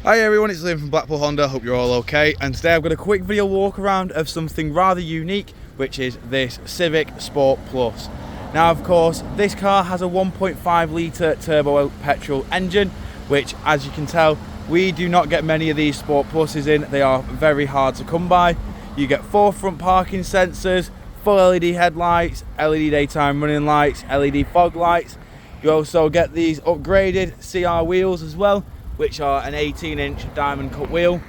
Hi everyone, it's Liam from Blackpool Honda, hope you're all okay, and today I've got a quick video walk around of something rather unique, which is this Civic Sport Plus. Now of course, this car has a 1.5 litre turbo petrol engine, which as you can tell, we do not get many of these Sport Pluses in. They are very hard to come by. You get 4 front parking sensors, full LED headlights, LED daytime running lights, LED fog lights. You also get these upgraded CR wheels as well, which are an 18-inch diamond cut wheel.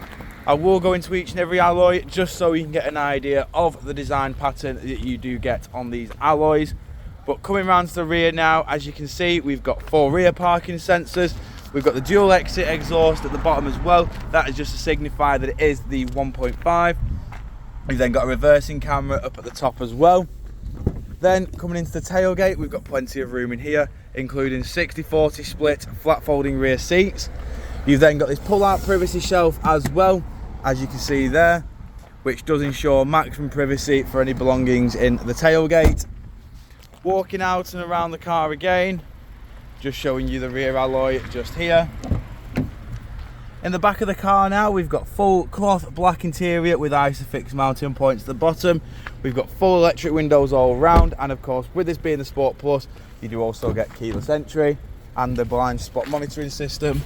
I will go into each and every alloy just so you can get an idea of the design pattern that you do get on these alloys. But coming around to the rear now, as you can see, we've got 4 rear parking sensors. We've got the dual exit exhaust at the bottom as well. That is just to signify that it is the 1.5. We've then got a reversing camera up at the top as well. Then coming into the tailgate, we've got plenty of room in here, including 60-40 split flat folding rear seats. You've then got this pull-out privacy shelf as well, as you can see there, which does ensure maximum privacy for any belongings in the tailgate. Walking out and around the car again, just showing you the rear alloy just here. In the back of the car now, we've got full cloth black interior with Isofix mounting points at the bottom. We've got full electric windows all around, and of course, with this being the Sport Plus, you do also get keyless entry and the blind spot monitoring system.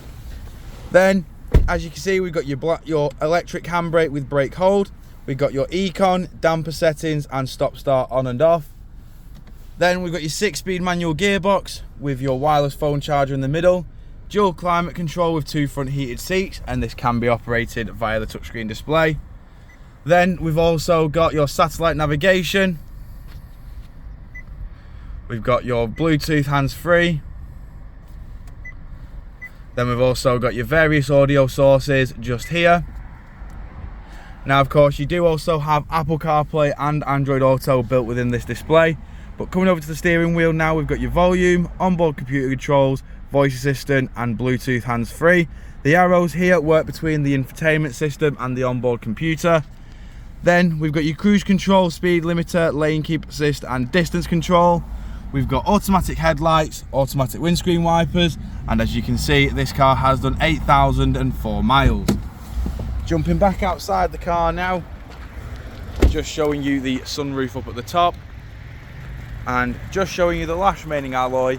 Then, as you can see, we've got your electric handbrake with brake hold. We've got your ECON, damper settings and stop-start on and off. Then we've got your 6-speed manual gearbox with your wireless phone charger in the middle. Dual climate control with 2 front heated seats, and this can be operated via the touchscreen display. Then we've also got your satellite navigation. We've got your Bluetooth hands-free. Then we've also got your various audio sources just here. Now of course you do also have Apple CarPlay and Android Auto built within this display. But coming over to the steering wheel now, we've got your volume, onboard computer controls, voice assistant and Bluetooth hands-free. The arrows here work between the infotainment system and the onboard computer. Then we've got your cruise control, speed limiter, lane keep assist and distance control. We've got automatic headlights, automatic windscreen wipers, and as you can see, this car has done 8,004 miles. Jumping back outside the car now, just showing you the sunroof up at the top, and just showing you the last remaining alloy.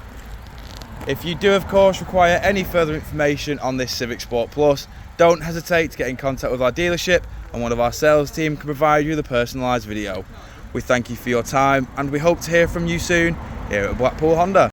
If you do of course require any further information on this Civic Sport Plus, don't hesitate to get in contact with our dealership, and one of our sales team can provide you with a personalised video. We thank you for your time, and we hope to hear from you soon here at Blackpool Honda.